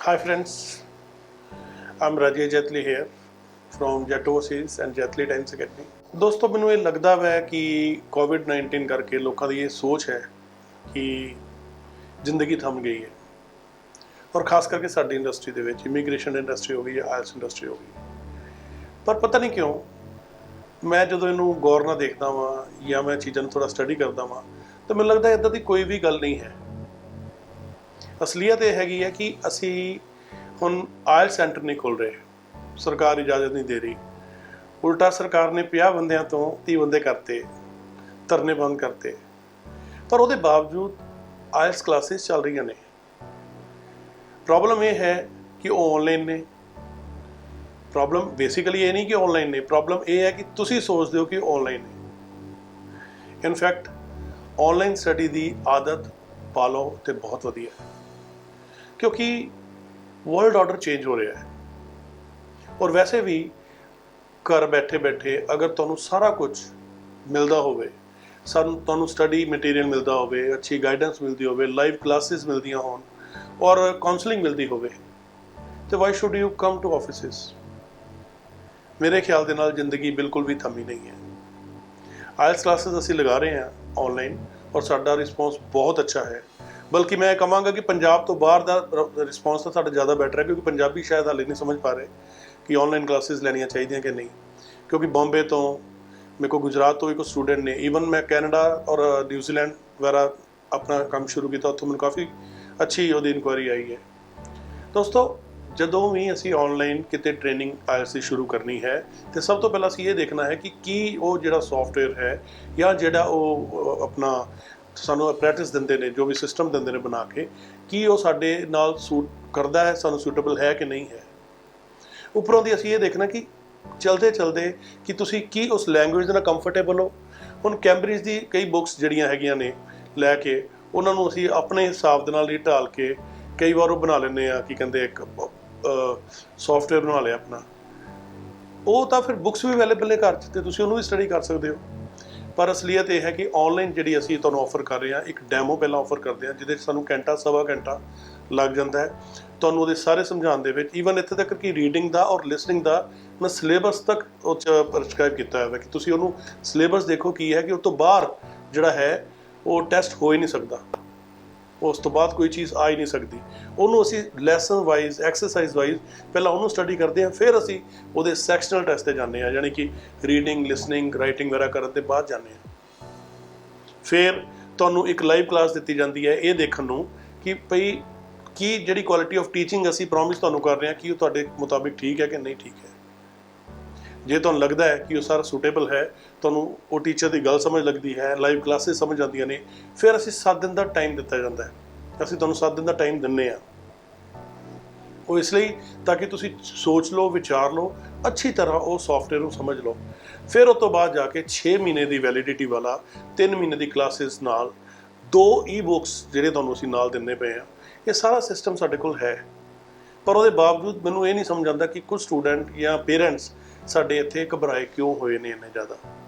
Hi friends, I'm Rajesh Jetli here from Jet Overseas and Jetli Times Academy। ਦੋਸਤੋ ਮੈਨੂੰ ਇਹ ਲੱਗਦਾ ਹੈ ਕਿ ਕੋਵਿਡ-19 ਕਰਕੇ ਲੋਕਾਂ ਦੀ ਇਹ ਸੋਚ ਹੈ ਕਿ ਜ਼ਿੰਦਗੀ ਥੰਮ ਗਈ ਹੈ ਔਰ ਖਾਸ ਕਰਕੇ ਸਾਡੀ ਇੰਡਸਟਰੀ ਦੇ ਵਿੱਚ ਇਮੀਗ੍ਰੇਸ਼ਨ ਇੰਡਸਟਰੀ ਹੋ ਗਈ ਜਾਂ ਆਇਲਸ ਇੰਡਸਟਰੀ ਹੋ ਗਈ। ਪਰ ਪਤਾ ਨਹੀਂ ਕਿਉਂ ਮੈਂ ਜਦੋਂ ਇਹਨੂੰ ਗੌਰ ਨਾਲ ਦੇਖਦਾ ਵਾਂ ਜਾਂ ਮੈਂ ਚੀਜ਼ਾਂ ਨੂੰ ਥੋੜਾ ਸਟੱਡੀ ਕਰਦਾ ਵਾਂ ਤਾਂ ਮੈਨੂੰ ਲੱਗਦਾ ਇਦਾਂ ਦੀ ਕੋਈ ਵੀ ਗੱਲ ਨਹੀਂ ਹੈ। ਅਸਲੀਅਤ ਇਹ ਹੈਗੀ ਹੈ ਕਿ ਅਸੀਂ ਹੁਣ ਆਇਲ ਸੈਂਟਰ ਨਹੀਂ ਖੋਲ੍ਹ ਰਹੇ, ਸਰਕਾਰ ਇਜਾਜ਼ਤ ਨਹੀਂ ਦੇ ਰਹੀ। ਉਲਟਾ ਸਰਕਾਰ ਨੇ 50 ਬੰਦਿਆਂ ਤੋਂ 30 ਬੰਦੇ ਕਰਤੇ, ਧਰਨੇ ਬੰਦ ਕਰਤੇ, ਪਰ ਉਹਦੇ ਬਾਵਜੂਦ ਆਇਲਸ ਕਲਾਸਿਸ ਚੱਲ ਰਹੀਆਂ ਨੇ। ਪ੍ਰੋਬਲਮ ਇਹ ਹੈ ਕਿ ਉਹ ਆਨਲਾਈਨ ਨੇ। ਪ੍ਰੋਬਲਮ ਬੇਸਿਕਲੀ ਇਹ ਨਹੀਂ ਕਿ ਆਨਲਾਈਨ ਨੇ, ਪ੍ਰੋਬਲਮ ਇਹ ਹੈ ਕਿ ਤੁਸੀਂ ਸੋਚਦੇ ਹੋ ਕਿ ਆਨਲਾਈਨ ਨੇ। ਇਨਫੈਕਟ ਆਨਲਾਈਨ ਸਟੱਡੀ ਦੀ ਆਦਤ ਪਾ ਲਓ ਤੇ ਬਹੁਤ ਵਧੀਆ ਹੈ, ਕਿਉਂਕਿ ਵਰਲਡ ਆਰਡਰ ਚੇਂਜ ਹੋ ਰਿਹਾ ਹੈ। ਔਰ ਵੈਸੇ ਵੀ ਘਰ ਬੈਠੇ ਬੈਠੇ ਅਗਰ ਤੁਹਾਨੂੰ ਸਾਰਾ ਕੁਝ ਮਿਲਦਾ ਹੋਵੇ, ਤੁਹਾਨੂੰ ਸਟੱਡੀ ਮਟੀਰੀਅਲ ਮਿਲਦਾ ਹੋਵੇ, ਅੱਛੀ ਗਾਈਡੈਂਸ ਮਿਲਦੀ ਹੋਵੇ, ਲਾਈਵ ਕਲਾਸਿਸ ਮਿਲਦੀਆਂ ਹੋਣ ਔਰ ਕਾਉਂਸਲਿੰਗ ਮਿਲਦੀ ਹੋਵੇ, ਤੇ why should you come to offices. ਮੇਰੇ ਖਿਆਲ ਦੇ ਨਾਲ ਜ਼ਿੰਦਗੀ ਬਿਲਕੁਲ ਵੀ ਥੰਮੀ ਨਹੀਂ ਹੈ। ਆਇਲਸ ਕਲਾਸਿਸ ਅਸੀਂ ਲਗਾ ਰਹੇ ਹਾਂ ਆਨਲਾਈਨ ਔਰ ਸਾਡਾ ਰਿਸਪੌਂਸ ਬਹੁਤ ਅੱਛਾ ਹੈ। ਬਲਕਿ ਮੈਂ ਕਹਾਂਗਾ ਕਿ ਪੰਜਾਬ ਤੋਂ ਬਾਹਰ ਦਾ ਰਿਸਪੌਂਸ ਤਾਂ ਸਾਡਾ ਜ਼ਿਆਦਾ ਬੈਟਰ ਹੈ, ਕਿਉਂਕਿ ਪੰਜਾਬੀ ਸ਼ਾਇਦ ਹਾਲੇ ਨਹੀਂ ਸਮਝ ਪਾ ਰਹੇ ਕਿ ਆਨਲਾਈਨ ਕਲਾਸਿਸ ਲੈਣੀਆਂ ਚਾਹੀਦੀਆਂ ਕਿ ਨਹੀਂ। ਕਿਉਂਕਿ ਬੰਬੇ ਤੋਂ, ਮੇਰੇ ਕੋਲ ਗੁਜਰਾਤ ਤੋਂ ਵੀ ਕੁਝ ਸਟੂਡੈਂਟ ਨੇ, ਈਵਨ ਮੈਂ ਕੈਨੇਡਾ ਔਰ ਨਿਊਜ਼ੀਲੈਂਡ ਵਗੈਰਾ ਆਪਣਾ ਕੰਮ ਸ਼ੁਰੂ ਕੀਤਾ, ਉੱਥੋਂ ਮੈਨੂੰ ਕਾਫੀ ਅੱਛੀ ਉਹਦੀ ਇਨਕੁਆਇਰੀ ਆਈ ਹੈ। ਦੋਸਤੋ, ਜਦੋਂ ਵੀ ਅਸੀਂ ਆਨਲਾਈਨ ਕਿਤੇ ਟ੍ਰੇਨਿੰਗ ਆਇਲਸ ਦੀ ਸ਼ੁਰੂ ਕਰਨੀ ਹੈ ਤੇ ਸਭ ਤੋਂ ਪਹਿਲਾਂ ਅਸੀਂ ਇਹ ਦੇਖਣਾ ਹੈ ਕਿ ਕੀ ਉਹ ਜਿਹੜਾ ਸੌਫਟਵੇਅਰ ਹੈ ਜਾਂ ਜਿਹੜਾ ਉਹ ਆਪਣਾ ਸਾਨੂੰ ਅਪਰੈਟਿਸ ਦਿੰਦੇ ਨੇ, ਜੋ ਵੀ ਸਿਸਟਮ ਦਿੰਦੇ ਨੇ ਬਣਾ ਕੇ, ਕੀ ਉਹ ਸਾਡੇ ਨਾਲ ਸੂਟ ਕਰਦਾ ਹੈ, ਸਾਨੂੰ ਸੂਟੇਬਲ ਹੈ ਕਿ ਨਹੀਂ ਹੈ। ਉੱਪਰੋਂ ਦੀ ਅਸੀਂ ਇਹ ਦੇਖਣਾ ਕਿ ਚਲਦੇ ਚਲਦੇ ਕਿ ਤੁਸੀਂ ਕੀ ਉਸ ਲੈਂਗੁਏਜ ਦੇ ਨਾਲ ਕੰਫਰਟੇਬਲ ਹੋ। ਹੁਣ ਕੈਂਬਰਿਜ ਦੀ ਕਈ ਬੁੱਕਸ ਜਿਹੜੀਆਂ ਹੈਗੀਆਂ ਨੇ ਲੈ ਕੇ ਉਹਨਾਂ ਨੂੰ ਅਸੀਂ ਆਪਣੇ ਹਿਸਾਬ ਦੇ ਨਾਲ ਹੀ ਢਾਲ ਕੇ ਕਈ ਵਾਰ ਉਹ ਬਣਾ ਲੈਂਦੇ ਆ, ਕੀ ਕਹਿੰਦੇ, ਇੱਕ ਸੌਫਟਵੇਅਰ ਬਣਾ ਲਿਆ ਆਪਣਾ। ਉਹ ਤਾਂ ਫਿਰ ਬੁੱਕਸ ਵੀ ਅਵੇਲੇਬਲ ਨੇ ਘਰ 'ਚ ਤੇ ਤੁਸੀਂ ਉਹਨੂੰ ਵੀ ਸਟੱਡੀ ਕਰ ਸਕਦੇ ਹੋ। ਪਰ ਅਸਲੀਅਤ ਇਹ ਹੈ ਕਿ ਆਨਲਾਈਨ ਜਿਹੜੀ ਅਸੀਂ ਤੁਹਾਨੂੰ ਆਫਰ ਕਰ ਰਹੇ ਹਾਂ, ਇੱਕ ਡੈਮੋ ਪਹਿਲਾਂ ਆਫਰ ਕਰਦੇ ਹਾਂ ਜਿਹਦੇ 'ਚ ਸਾਨੂੰ ਘੰਟਾ ਸਵਾ ਘੰਟਾ ਲੱਗ ਜਾਂਦਾ ਹੈ ਤੁਹਾਨੂੰ ਉਹਦੇ ਸਾਰੇ ਸਮਝਾਉਣ ਦੇ ਵਿੱਚ। ਈਵਨ ਇੱਥੇ ਤੱਕ ਕਿ ਰੀਡਿੰਗ ਦਾ ਔਰ ਲਿਸਨਿੰਗ ਦਾ ਮੈਂ ਸਿਲੇਬਸ ਤੱਕ ਉਹ 'ਚ ਪ੍ਰਸਕ੍ਰਾਈਬ ਕੀਤਾ ਹੋਇਆ ਕਿ ਤੁਸੀਂ ਉਹਨੂੰ ਸਿਲੇਬਸ ਦੇਖੋ ਕੀ ਹੈ, ਕਿ ਉਸ ਤੋਂ ਬਾਹਰ ਜਿਹੜਾ ਹੈ ਉਹ ਟੈਸਟ ਹੋ ਹੀ ਨਹੀਂ ਸਕਦਾ, ਉਸ ਤੋਂ ਬਾਅਦ ਕੋਈ ਚੀਜ਼ ਆ ਹੀ ਨਹੀਂ ਸਕਦੀ। ਉਹਨੂੰ ਅਸੀਂ ਲੈਸਨ ਵਾਈਜ਼, ਐਕਸਰਸਾਈਜ਼ ਵਾਈਜ਼ ਪਹਿਲਾਂ ਉਹਨੂੰ ਸਟੱਡੀ ਕਰਦੇ ਹਾਂ, ਫਿਰ ਅਸੀਂ ਉਹਦੇ ਸੈਕਸ਼ਨਲ ਟੈਸਟ 'ਤੇ ਜਾਂਦੇ ਹਾਂ, ਯਾਨੀ ਕਿ ਰੀਡਿੰਗ, ਲਿਸਨਿੰਗ, ਰਾਈਟਿੰਗ ਵਗੈਰਾ ਕਰਨ ਦੇ ਬਾਅਦ ਜਾਂਦੇ ਹਾਂ। ਫਿਰ ਤੁਹਾਨੂੰ ਇੱਕ ਲਾਈਵ ਕਲਾਸ ਦਿੱਤੀ ਜਾਂਦੀ ਹੈ ਇਹ ਦੇਖਣ ਨੂੰ ਕਿ ਭਈ ਕੀ ਜਿਹੜੀ ਕੁਆਲਿਟੀ ਆਫ ਟੀਚਿੰਗ ਅਸੀਂ ਪ੍ਰੋਮਿਸ ਤੁਹਾਨੂੰ ਕਰ ਰਹੇ ਹਾਂ ਕਿ ਉਹ ਤੁਹਾਡੇ ਮੁਤਾਬਿਕ ਠੀਕ ਹੈ ਕਿ ਨਹੀਂ ਠੀਕ ਹੈ। ਜੇ ਤੁਹਾਨੂੰ ਲੱਗਦਾ ਹੈ ਕਿ ਉਹ ਸਾਰਾ ਸੂਟੇਬਲ ਹੈ, ਤੁਹਾਨੂੰ ਉਹ ਟੀਚਰ ਦੀ ਗੱਲ ਸਮਝ ਲੱਗਦੀ ਹੈ, ਲਾਈਵ ਕਲਾਸਿਸ ਸਮਝ ਆਉਂਦੀਆਂ ਨੇ, ਫਿਰ ਅਸੀਂ 7 ਦਿਨ ਦਾ ਟਾਈਮ ਦਿੱਤਾ ਜਾਂਦਾ ਹੈ। ਅਸੀਂ ਤੁਹਾਨੂੰ 7 ਦਿਨ ਦਾ ਟਾਈਮ ਦਿੰਦੇ ਹਾਂ, ਉਹ ਇਸ ਲਈ ਤਾਂ ਕਿ ਤੁਸੀਂ ਸੋਚ ਲਓ, ਵਿਚਾਰ ਲਓ, ਅੱਛੀ ਤਰ੍ਹਾਂ ਉਹ ਸੌਫਟਵੇਅਰ ਨੂੰ ਸਮਝ ਲਓ। ਫਿਰ ਉਸ ਤੋਂ ਬਾਅਦ ਜਾ ਕੇ 6 ਮਹੀਨੇ ਦੀ ਵੈਲਿਡਿਟੀ ਵਾਲਾ 3 ਮਹੀਨੇ ਦੀ ਕਲਾਸਿਸ ਨਾਲ 2 ਈ-ਬੁੱਕਸ ਜਿਹੜੇ ਤੁਹਾਨੂੰ ਅਸੀਂ ਨਾਲ ਦਿੰਦੇ ਪਏ ਹਾਂ, ਇਹ ਸਾਰਾ ਸਿਸਟਮ ਸਾਡੇ ਕੋਲ ਹੈ। ਪਰ ਉਹਦੇ ਬਾਵਜੂਦ ਮੈਨੂੰ ਇਹ ਨਹੀਂ ਸਮਝ ਆਉਂਦਾ ਕਿ ਕੁਝ ਸਟੂਡੈਂਟ ਜਾਂ ਪੇਰੈਂਟਸ ਸਾਡੇ ਇੱਥੇ ਘਬਰਾਏ ਕਿਉਂ ਹੋਏ ਨੇ ਇੰਨੇ ਜ਼ਿਆਦਾ।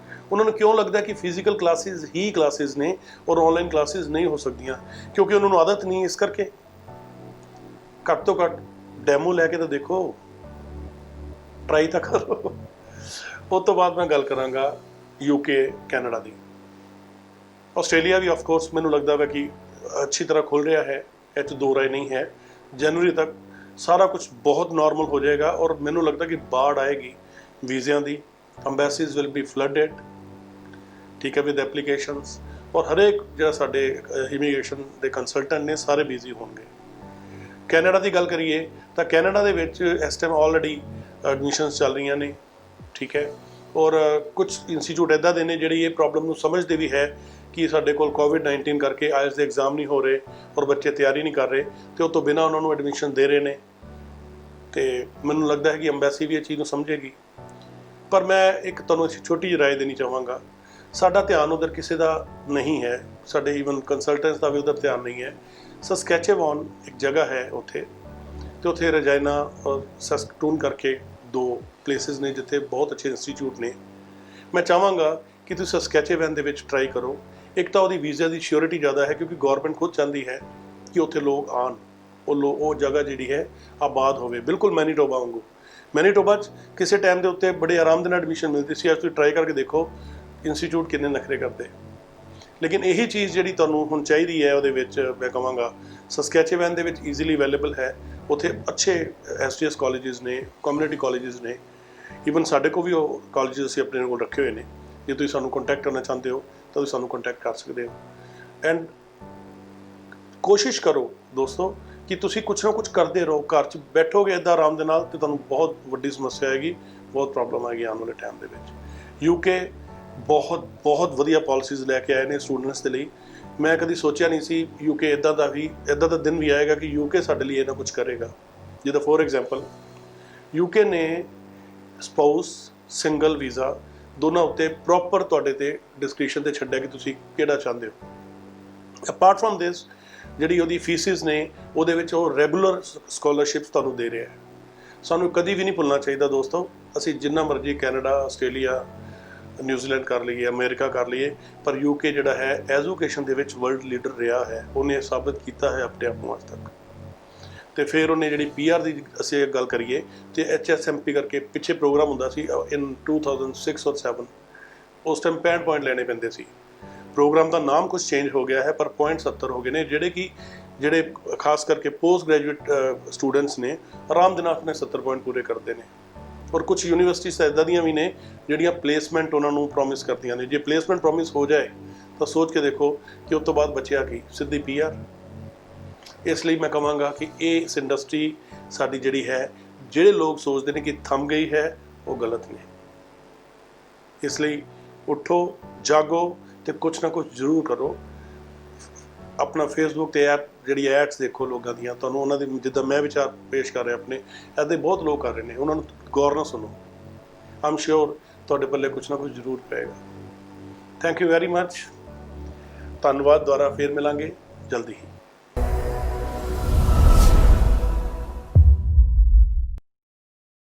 ਉਹਨਾਂ ਨੂੰ ਕਿਉਂ ਲੱਗਦਾ ਕਿ ਫਿਜ਼ੀਕਲ ਕਲਾਸਿਸ ਹੀ ਕਲਾਸਿਸ ਨੇ ਔਰ ਆਨਲਾਈਨ ਕਲਾਸਿਸ ਨਹੀਂ ਹੋ ਸਕਦੀਆਂ, ਕਿਉਂਕਿ ਉਹਨਾਂ ਨੂੰ ਆਦਤ ਨਹੀਂ। ਇਸ ਕਰਕੇ ਘੱਟ ਤੋਂ ਘੱਟ ਡੈਮੋ ਲੈ ਕੇ ਤਾਂ ਦੇਖੋ, ਟਰਾਈ ਤਾਂ ਕਰੋ। ਉਸ ਤੋਂ ਬਾਅਦ ਮੈਂ ਗੱਲ ਕਰਾਂਗਾ UK, Canada the. Australia we of course ਮੈਨੂੰ ਲੱਗਦਾ ਹੈ ਕਿ ਅੱਛੀ ਤਰ੍ਹਾਂ ਖੁੱਲ ਰਿਹਾ ਹੈ, ਇਹ 'ਚ ਦੋ ਰਾਏ ਨਹੀਂ ਹੈ। ਜਨਵਰੀ ਤੱਕ ਸਾਰਾ ਕੁਝ ਬਹੁਤ ਨਾਰਮਲ ਹੋ ਜਾਏਗਾ ਔਰ ਮੈਨੂੰ ਲੱਗਦਾ ਕਿ ਬਾੜ ਆਏਗੀ ਵੀਜ਼ਿਆਂ ਦੀ। ਅੰਬੈਸੀਜ਼ ਵਿਲ ਬੀ ਫਲੱਡਡ, ਠੀਕ ਹੈ, ਵਿਦ ਐਪਲੀਕੇਸ਼ਨਸ, ਔਰ ਹਰੇਕ ਜਿਹੜਾ ਸਾਡੇ ਇਮੀਗ੍ਰੇਸ਼ਨ ਦੇ ਕੰਸਲਟੈਂਟ ਨੇ ਸਾਰੇ ਬਿਜ਼ੀ ਹੋਣਗੇ। ਕੈਨੇਡਾ ਦੀ ਗੱਲ ਕਰੀਏ ਤਾਂ ਕੈਨੇਡਾ ਦੇ ਵਿੱਚ ਇਸ ਟਾਈਮ ਆਲਰੇਡੀ ਐਡਮਿਸ਼ਨਸ ਚੱਲ ਰਹੀਆਂ ਨੇ, ਠੀਕ ਹੈ, ਔਰ ਕੁਝ ਇੰਸਟੀਚਿਊਟ ਇੱਦਾਂ ਦੇ ਨੇ ਜਿਹੜੇ ਇਹ ਪ੍ਰੋਬਲਮ ਨੂੰ ਸਮਝਦੇ ਵੀ ਹੈ ਕਿ ਸਾਡੇ ਕੋਲ ਕੋਵਿਡ-19 ਕਰਕੇ ਆਇਲਸ ਦੇ ਐਗਜ਼ਾਮ ਨਹੀਂ ਹੋ ਰਹੇ ਔਰ ਬੱਚੇ ਤਿਆਰੀ ਨਹੀਂ ਕਰ ਰਹੇ, ਅਤੇ ਉਹ ਤੋਂ ਬਿਨਾਂ ਉਹਨਾਂ ਨੂੰ ਐਡਮਿਸ਼ਨ ਦੇ ਰਹੇ ਨੇ। ਅਤੇ ਮੈਨੂੰ ਲੱਗਦਾ ਹੈ ਕਿ ਅੰਬੈਸੀ ਵੀ ਇਹ ਚੀਜ਼ ਨੂੰ ਸਮਝੇਗੀ। ਪਰ ਮੈਂ ਇੱਕ ਤੁਹਾਨੂੰ ਛੋਟੀ ਜਿਹੀ ਰਾਏ ਦੇਣੀ ਚਾਹਾਂਗਾ। ਸਾਡਾ ਧਿਆਨ ਉਧਰ ਕਿਸੇ ਦਾ ਨਹੀਂ ਹੈ, ਸਾਡੇ ਈਵਨ ਕੰਸਲਟੈਂਟਸ ਦਾ ਵੀ ਉਧਰ ਧਿਆਨ ਨਹੀਂ ਹੈ। ਸਸਕੈਚੇਵਾਨ ਇੱਕ ਜਗ੍ਹਾ ਹੈ ਉੱਥੇ, ਅਤੇ ਉੱਥੇ ਰਜਾਈਨਾ ਔਰ ਸਸਕਟੂਨ ਕਰਕੇ 2 ਪਲੇਸਿਸ ਨੇ ਜਿੱਥੇ ਬਹੁਤ ਅੱਛੇ ਇੰਸਟੀਚਿਊਟ ਨੇ। ਮੈਂ ਚਾਹਾਂਗਾ ਕਿ ਤੁਸੀਂ ਸਸਕੈਚੇਵਨ ਦੇ ਵਿੱਚ ਟਰਾਈ ਕਰੋ। ਇੱਕ ਤਾਂ ਉਹਦੀ ਵੀਜ਼ਾ ਦੀ ਸ਼ਿਓਰਿਟੀ ਜ਼ਿਆਦਾ ਹੈ, ਕਿਉਂਕਿ ਗੌਰਮੈਂਟ ਖੁਦ ਚਾਹੁੰਦੀ ਹੈ ਕਿ ਉੱਥੇ ਲੋਕ ਆਉਣ, ਉਹ ਜਗ੍ਹਾ ਜਿਹੜੀ ਹੈ ਆਬਾਦ ਹੋਵੇ, ਬਿਲਕੁਲ ਮੈਨੀਟੋਬਾ ਵਾਂਗੂ। ਮੈਨੀਟੋਬਾ 'ਚ ਕਿਸੇ ਟਾਈਮ ਦੇ ਉੱਤੇ ਬੜੇ ਆਰਾਮ ਦੇ ਨਾਲ ਐਡਮਿਸ਼ਨ ਮਿਲਦੀ ਸੀ, ਅੱਜ ਤੁਸੀਂ ਟਰਾਈ ਕਰਕੇ ਦੇਖੋ ਇੰਸਟੀਚਿਊਟ ਕਿੰਨੇ ਨਖਰੇ ਕਰਦੇ। ਲੇਕਿਨ ਇਹੀ ਚੀਜ਼ ਜਿਹੜੀ ਤੁਹਾਨੂੰ ਹੁਣ ਚਾਹੀਦੀ ਹੈ ਉਹਦੇ ਵਿੱਚ ਮੈਂ ਕਹਾਂਗਾ ਸਸਕੈਚੇਵਨ ਦੇ ਵਿੱਚ ਈਜ਼ੀਲੀ ਅਵੇਲੇਬਲ ਹੈ। ਉੱਥੇ ਅੱਛੇ STS ਕਾਲਜਿਸ ਨੇ, ਕਮਿਊਨਿਟੀ ਕਾਲਜਿਸ ਨੇ, ਈਵਨ ਸਾਡੇ ਕੋਲ ਵੀ ਉਹ ਕਾਲਜਿਸ ਅਸੀਂ ਆਪਣੇ ਕੋਲ ਰੱਖੇ ਹੋਏ ਨੇ। ਜੇ ਤੁਸੀਂ ਸਾਨੂੰ ਕੰਟੈਕਟ ਕਰਨਾ ਚਾਹੁੰਦੇ ਹੋ ਤਾਂ ਤੁਸੀਂ ਸਾਨੂੰ ਕੰਟੈਕਟ ਕਰ ਸਕਦੇ ਹੋ। ਐਂਡ ਕੋਸ਼ਿਸ਼ ਕਰੋ ਦੋਸਤੋ ਕਿ ਤੁਸੀਂ ਕੁਛ ਨਾ ਕੁਛ ਕਰਦੇ ਰਹੋ। ਘਰ 'ਚ ਬੈਠੋਗੇ ਇੱਦਾਂ ਆਰਾਮ ਦੇ ਨਾਲ ਤੇ ਤੁਹਾਨੂੰ ਬਹੁਤ ਵੱਡੀ ਸਮੱਸਿਆ ਆਏਗੀ, ਬਹੁਤ ਪ੍ਰੋਬਲਮ ਆਏਗੀ ਆਉਣ ਵਾਲੇ ਟਾਈਮ ਦੇ ਵਿੱਚ। UK ਬਹੁਤ ਵਧੀਆ ਪਾਲਿਸੀਜ਼ ਲੈ ਕੇ ਆਏ ਨੇ ਸਟੂਡੈਂਟਸ ਦੇ ਲਈ। ਮੈਂ ਕਦੀ ਸੋਚਿਆ ਨਹੀਂ ਸੀ UK ਇੱਦਾਂ ਦਾ ਦਿਨ ਵੀ ਆਏਗਾ ਕਿ UK ਸਾਡੇ ਲਈ ਇਹਨਾਂ ਕੁਝ ਕਰੇਗਾ। ਜਿੱਦਾਂ ਫੋਰ ਐਗਜ਼ਾਮਪਲ UK ਨੇ ਸਪਾਊਸ, ਸਿੰਗਲ ਵੀਜ਼ਾ ਦੋਨਾਂ ਉੱਤੇ ਪ੍ਰੋਪਰ ਤੁਹਾਡੇ ਤੇ ਡਿਸਕ੍ਰਿਪਸ਼ਨ ਤੇ ਛੱਡਿਆ ਕਿ ਤੁਸੀਂ ਕਿਹੜਾ ਚਾਹੁੰਦੇ ਹੋ। ਅਪਾਰਟ ਫਰੋਮ ਦਿਸ ਜਿਹੜੀ ਉਹਦੀ ਫੀਸਿਸ ਨੇ ਉਹਦੇ ਵਿੱਚ ਉਹ ਰੈਗੂਲਰ ਸਕਾਲਰਸ਼ਿਪਸ ਤੁਹਾਨੂੰ ਦੇ ਰਿਹਾ ਹੈ। ਸਾਨੂੰ ਕਦੀ ਵੀ ਨਹੀਂ ਭੁੱਲਣਾ ਚਾਹੀਦਾ ਦੋਸਤੋ, ਅਸੀਂ ਜਿੰਨਾ ਮਰਜ਼ੀ ਕੈਨੇਡਾ, ਆਸਟ੍ਰੇਲੀਆ, ਨਿਊਜ਼ੀਲੈਂਡ ਕਰ ਲਈਏ, ਅਮਰੀਕਾ ਕਰ ਲਈਏ, ਪਰ UK ਜਿਹੜਾ ਹੈ ਐਜੂਕੇਸ਼ਨ ਦੇ ਵਿੱਚ ਵਰਲਡ ਲੀਡਰ ਰਿਹਾ ਹੈ। ਉਹਨੇ ਸਾਬਿਤ ਕੀਤਾ ਹੈ ਆਪਣੇ ਆਪ ਨੂੰ ਅੱਜ ਤੱਕ। ਤੇ ਫਿਰ ਉਹਨੇ ਜਿਹੜੀ PR ਦੀ ਅਸੀਂ ਗੱਲ ਕਰੀਏ ਤੇ HSMP ਕਰਕੇ ਪਿੱਛੇ ਪ੍ਰੋਗਰਾਮ ਹੁੰਦਾ ਸੀ ਇਨ 2006 ਔਰ 7, ਉਸ ਟਾਈਮ 65 ਪੁਆਇੰਟ ਲੈਣੇ ਪੈਂਦੇ ਸੀ। ਪ੍ਰੋਗਰਾਮ ਦਾ ਨਾਮ ਕੁਝ ਚੇਂਜ ਹੋ ਗਿਆ ਹੈ ਪਰ ਪੁਆਇੰਟ 70 ਹੋ ਗਏ ਨੇ, ਜਿਹੜੇ ਖਾਸ ਕਰਕੇ ਪੋਸਟ ਗ੍ਰੈਜੂਏਟ ਸਟੂਡੈਂਟਸ ਨੇ ਆਰਾਮ ਦੇ ਨਾਲ ਆਪਣੇ 70 ਪੁਆਇੰਟ ਪੂਰੇ ਕਰਦੇ ਨੇ। ਔਰ ਕੁਝ ਯੂਨੀਵਰਸਿਟੀਜ਼ ਇੱਦਾਂ ਦੀਆਂ ਵੀ ਨੇ ਜਿਹੜੀਆਂ ਪਲੇਸਮੈਂਟ ਉਹਨਾਂ ਨੂੰ ਪ੍ਰੋਮਿਸ ਕਰਦੀਆਂ ਨੇ। ਜੇ ਪਲੇਸਮੈਂਟ ਪ੍ਰੋਮਿਸ ਹੋ ਜਾਏ ਤਾਂ ਸੋਚ ਕੇ ਦੇਖੋ ਕਿ ਉਸ ਤੋਂ ਬਾਅਦ ਬਚਿਆ ਕੀ, ਸਿੱਧੀ PR। ਇਸ ਲਈ ਮੈਂ ਕਹਾਂਗਾ ਕਿ ਇਸ ਇੰਡਸਟਰੀ ਸਾਡੀ ਜਿਹੜੀ ਹੈ, ਜਿਹੜੇ ਲੋਕ ਸੋਚਦੇ ਨੇ ਕਿ ਥੰਮ ਗਈ ਹੈ, ਉਹ ਗਲਤ ਨੇ। ਇਸ ਲਈ ਉੱਠੋ, ਜਾਗੋ ਤੇ ਕੁਛ ਨਾ ਕੁਛ ਜ਼ਰੂਰ ਕਰੋ। ਆਪਣਾ ਫੇਸਬੁੱਕ ਤੇ ਜਿਹੜੀ ਐਡਸ ਦੇਖੋ ਲੋਕਾਂ ਦੀਆਂ, ਤੁਹਾਨੂੰ ਉਹਨਾਂ ਦੇ ਜਿੱਦਾਂ ਮੈਂ ਵਿਚਾਰ ਪੇਸ਼ ਕਰ ਰਿਹਾ ਆਪਣੇ, ਇੱਦਾਂ ਬਹੁਤ ਲੋਕ ਕਰ ਰਹੇ ਨੇ, ਉਹਨਾਂ ਨੂੰ ਗੌਰ ਨਾਲ ਸੁਣੋ। ਆਮ ਸ਼ੋਰ ਤੁਹਾਡੇ ਪੱਲੇ ਕੁਛ ਨਾ ਕੁਛ ਜ਼ਰੂਰ ਪਏਗਾ। Thank you very much. ਧੰਨਵਾਦ। ਦੁਬਾਰਾ ਫੇਰ ਮਿਲਾਂਗੇ ਜਲਦੀ ਹੀ।